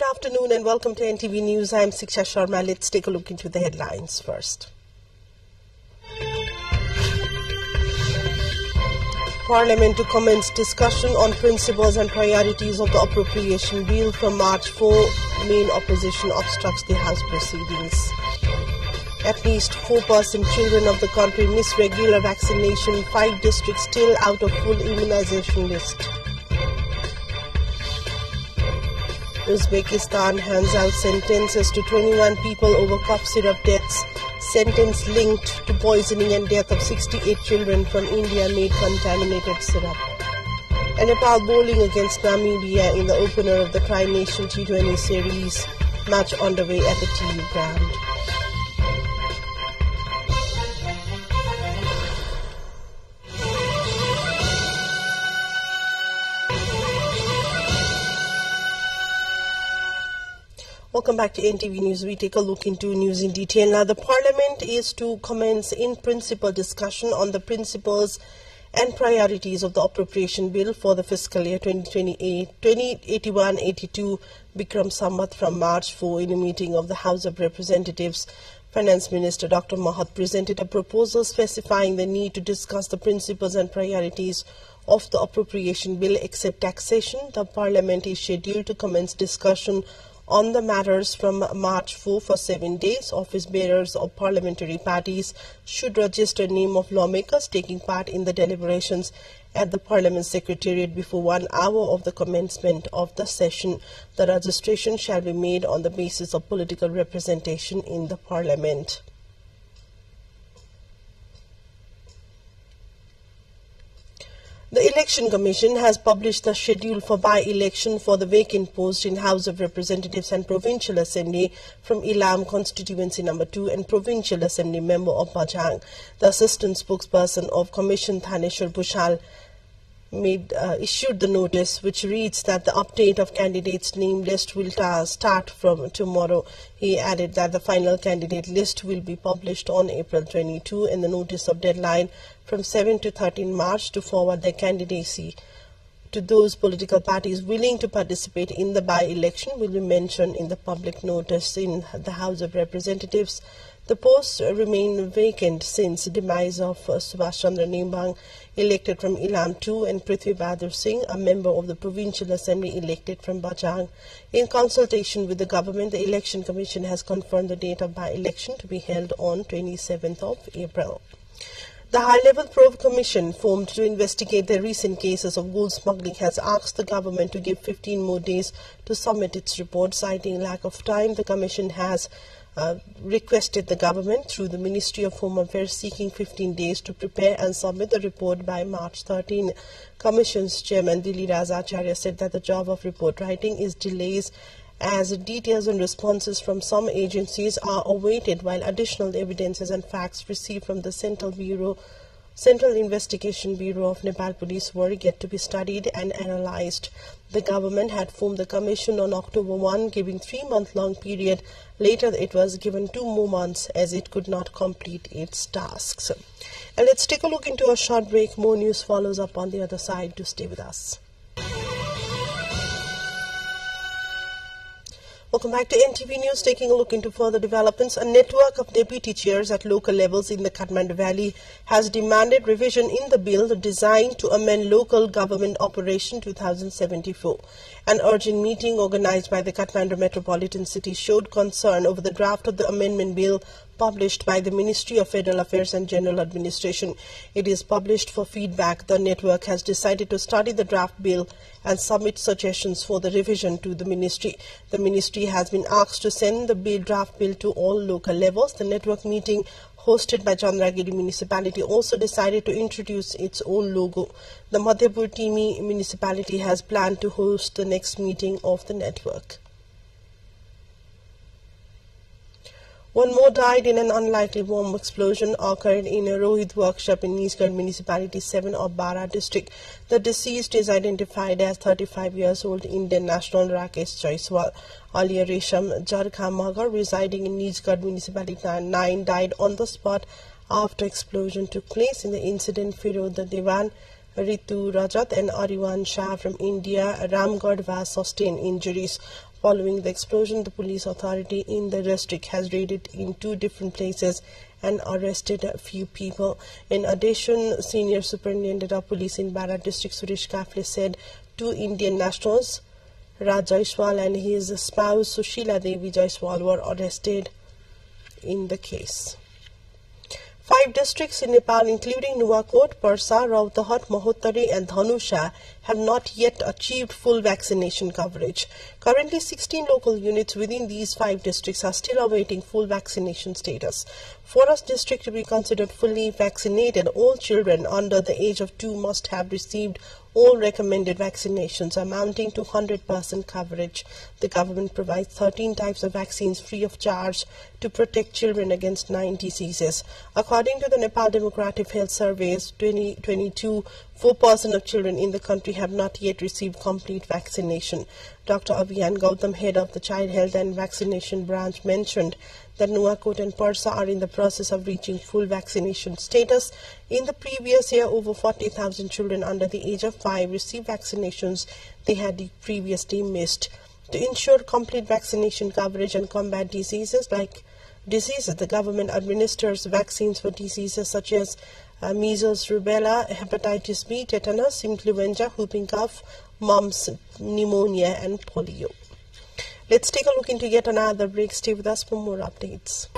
Good afternoon and welcome to NTV News. I am Siksha Sharma. Let's take a look into the headlines first. Parliament to commence discussion on principles and priorities of the appropriation bill from March 4. Main opposition obstructs the House proceedings. At least 4% children of the country miss regular vaccination. 5 districts still out of full immunization list. Uzbekistan hands out sentences to 21 people over cough syrup deaths. Sentence linked to poisoning and death of 68 children from India made contaminated syrup. And Nepal bowling against Namibia in the opener of the Tri-Nation T20 series. Match underway at the TU ground. Welcome back to NTV News. We take a look into news in detail. Now, the Parliament is to commence in principle discussion on the principles and priorities of the appropriation bill for the fiscal year 2081-82 Bikram Samvat from March 4 in a meeting of the House of Representatives. Finance Minister Dr. Mahat presented a proposal specifying the need to discuss the principles and priorities of the appropriation bill except taxation. The Parliament is scheduled to commence discussion on the matters from March 4 for 7 days. Office bearers of parliamentary parties should register name of lawmakers taking part in the deliberations at the Parliament Secretariat before 1 hour of the commencement of the session. The registration shall be made on the basis of political representation in the Parliament. The Election Commission has published the schedule for by-election for the vacant post in House of Representatives and Provincial Assembly from Ilam Constituency No. 2 and Provincial Assembly member of Bajang. The Assistant Spokesperson of Commission Thaneshwar Bhushal issued the notice, which reads that the update of candidates' name list will start from tomorrow. He added that the final candidate list will be published on April 22 and the notice of deadline from 7 to 13 March to forward their candidacy to those political parties willing to participate in the by-election will be mentioned in the public notice in the House of Representatives. The posts remain vacant since the demise of Subhash Chandra Nembang, elected from Ilam 2, and Prithvi Bahadur Singh, a member of the Provincial Assembly elected from Bajang. In consultation with the government, the Election Commission has confirmed the date of by-election to be held on 27th of April. The High-Level Probe Commission, formed to investigate the recent cases of gold smuggling, has asked the government to give 15 more days to submit its report. Citing lack of time, the Commission has requested the government through the Ministry of Home Affairs seeking 15 days to prepare and submit the report by March 13. Commission's chairman Dilli Rajacharya said that the job of report writing is delays as details and responses from some agencies are awaited while additional evidences and facts received from the Central Investigation Bureau of Nepal Police were yet to be studied and analyzed. The government had formed the commission on October 1, giving 3-month-long period. Later, it was given 2 more months as it could not complete its tasks. And let's take a look into a short break. More news follows up on the other side. Do stay with us. Welcome back to NTV News. Taking a look into further developments, a network of deputy chairs at local levels in the Kathmandu Valley has demanded revision in the bill designed to amend Local Government Operation 2074. An urgent meeting organized by the Kathmandu Metropolitan City showed concern over the draft of the amendment bill published by the Ministry of Federal Affairs and General Administration. It is published for feedback. The network has decided to study the draft bill and submit suggestions for the revision to the ministry. The ministry has been asked to send the draft bill to all local levels. The network meeting, hosted by Chandragiri municipality, also decided to introduce its own logo. The Madhyapur Timi municipality has planned to host the next meeting of the network. One more died in an unlikely bomb explosion occurred in a Rohit workshop in Nizgarh Municipality 7 of Bara district. The deceased is identified as 35 years old Indian national Rakesh Jaiswal. Earlier, Resham Jarkha Magar, residing in Nizgarh Municipality 9, died on the spot after explosion took place. In the incident, Firod Devan, Ritu Rajat and Ariwan Shah from India, Ramgarh sustained injuries. Following the explosion, the police authority in the district has raided in 2 different places and arrested a few people. In addition, Senior Superintendent of Police in Bara District Suresh Kafle said 2 Indian nationals, Raj Jaiswal and his spouse Sushila Devi Jaiswal, were arrested in the case. 5 districts in Nepal, including Nuwakot, Parsa, Rautahat, Mahottari and Dhanusha, have not yet achieved full vaccination coverage. Currently, 16 local units within these 5 districts are still awaiting full vaccination status. For a district to be considered fully vaccinated, all children under the age of 2 must have received all recommended vaccinations, amounting to 100% coverage. The government provides 13 types of vaccines free of charge to protect children against 9 diseases. According to the Nepal Democratic Health Surveys 2022, 4% of children in the country have not yet received complete vaccination. Dr. Abhiyan Gautam, head of the Child Health and Vaccination Branch, mentioned that Nuwakot and Parsa are in the process of reaching full vaccination status. In the previous year, over 40,000 children under the age of 5 received vaccinations they had previously missed. To ensure complete vaccination coverage and combat diseases, the government administers vaccines for diseases such as measles, rubella, hepatitis B, tetanus, influenza, whooping cough, mumps, pneumonia and polio. Let's take a look into yet another break. Stay with us for more updates.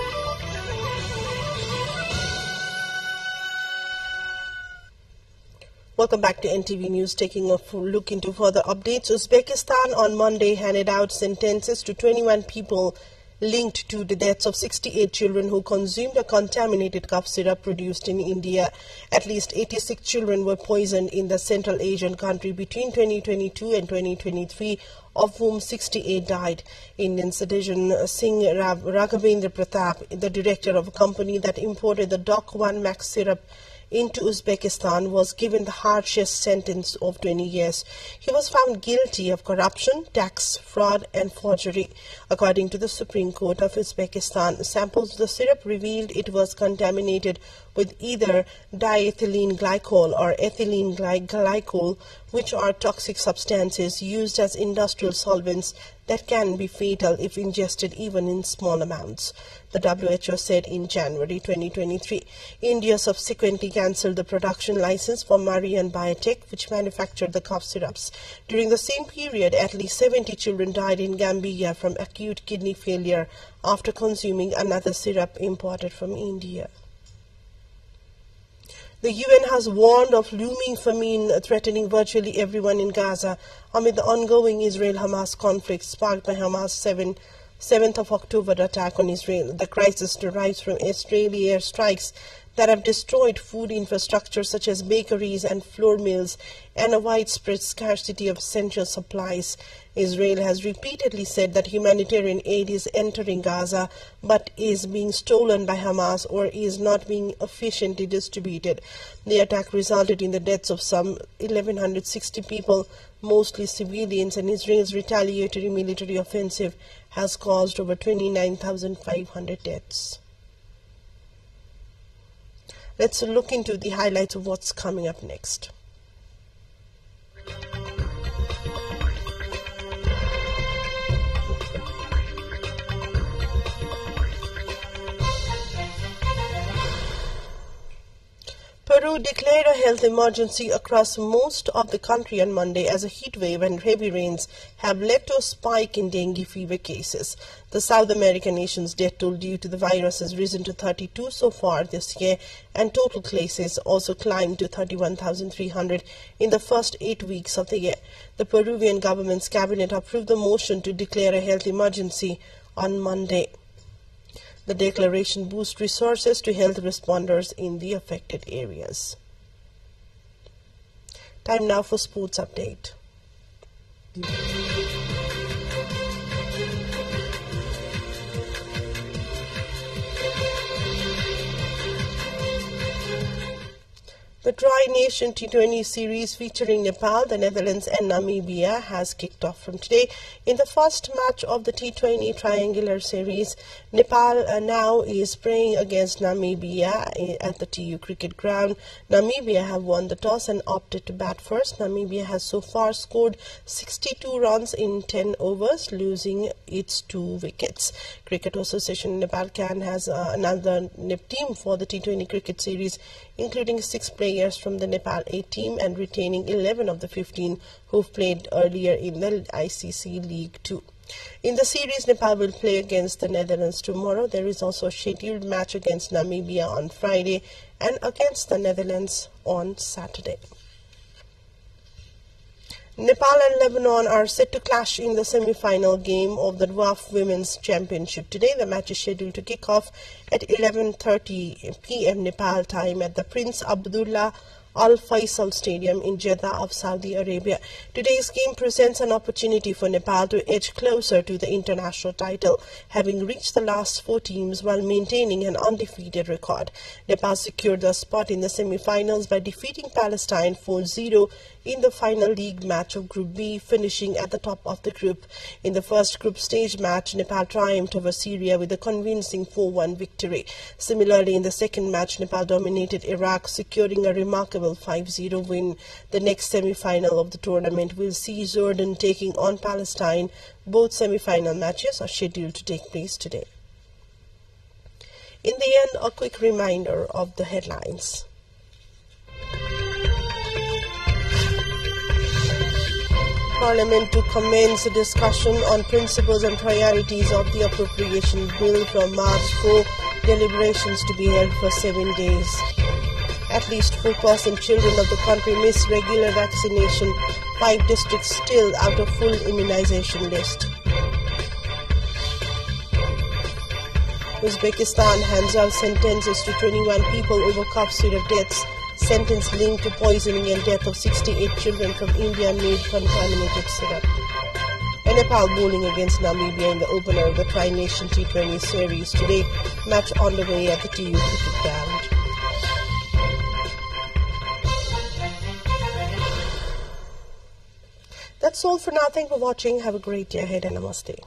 Welcome back to NTV News. Taking a look into further updates. Uzbekistan on Monday handed out sentences to 21 people linked to the deaths of 68 children who consumed a contaminated cough syrup produced in India. At least 86 children were poisoned in the Central Asian country between 2022 and 2023, of whom 68 died. Indian citizen Singh Raghavendra Pratap, the director of a company that imported the Doc 1 Max syrup into Uzbekistan, was given the harshest sentence of 20 years. He was found guilty of corruption, tax fraud and forgery. According to the Supreme Court of Uzbekistan, samples of the syrup revealed it was contaminated with either diethylene glycol or ethylene glycol, which are toxic substances used as industrial solvents that can be fatal if ingested even in small amounts, the WHO said in January 2023. India subsequently cancelled the production license for Marian Biotech, which manufactured the cough syrups. During the same period, at least 70 children died in Gambia from acute kidney failure after consuming another syrup imported from India. The UN has warned of looming famine threatening virtually everyone in Gaza amid the ongoing Israel-Hamas conflict sparked by Hamas' 7th of October attack on Israel. The crisis derives from Israeli airstrikes that have destroyed food infrastructure such as bakeries and flour mills and a widespread scarcity of essential supplies. Israel has repeatedly said that humanitarian aid is entering Gaza but is being stolen by Hamas or is not being efficiently distributed. The attack resulted in the deaths of some 1,160 people, mostly civilians, and Israel's retaliatory military offensive has caused over 29,500 deaths. Let's look into the highlights of what's coming up next. Peru declared a health emergency across most of the country on Monday as a heat wave and heavy rains have led to a spike in dengue fever cases. The South American nation's death toll due to the virus has risen to 32 so far this year, and total cases also climbed to 31,300 in the first 8 weeks of the year. The Peruvian government's cabinet approved the motion to declare a health emergency on Monday. The declaration boosts resources to health responders in the affected areas. Time now for sports update. The Tri-Nation T20 series featuring Nepal, the Netherlands and Namibia has kicked off from today. In the first match of the T20 triangular series, Nepal now is playing against Namibia at the TU Cricket Ground. Namibia have won the toss and opted to bat first. Namibia has so far scored 62 runs in 10 overs, losing its 2 wickets. Cricket Association Nepal CAN has another NEP team for the T20 cricket series, including 6 players from the Nepal A team and retaining 11 of the 15 who've played earlier in the ICC League 2. In the series, Nepal will play against the Netherlands tomorrow. There is also a scheduled match against Namibia on Friday and against the Netherlands on Saturday. Nepal and Lebanon are set to clash in the semi-final game of the WAF Women's Championship today. The match is scheduled to kick off at 11:30 p.m. Nepal time at the Prince Abdullah Al Faisal Stadium in Jeddah of Saudi Arabia. Today's game presents an opportunity for Nepal to edge closer to the international title, having reached the last 4 teams while maintaining an undefeated record. Nepal secured the spot in the semi-finals by defeating Palestine 4-0 in the final league match of Group B, finishing at the top of the group. In the first group stage match, Nepal triumphed over Syria with a convincing 4-1 victory. Similarly, in the second match, Nepal dominated Iraq, securing a remarkable 5-0 win. The next semi-final of the tournament will see Jordan taking on Palestine. Both semi-final matches are scheduled to take place today. In the end, a quick reminder of the headlines. Parliament to commence a discussion on principles and priorities of the appropriation bill from March 4, deliberations to be held for 7 days. At least 4% children of the country miss regular vaccination, 5 districts still out of full immunization list. Uzbekistan hands out sentences to 21 people over cough syrup deaths. Sentence linked to poisoning and death of 68 children from India-made contaminated syrup. And Nepal bowling against Namibia in the opener of the Tri-Nation T20 series today. Match on the way at the TU Cricket Ground. That's all for now. Thank you for watching. Have a great day ahead and namaste.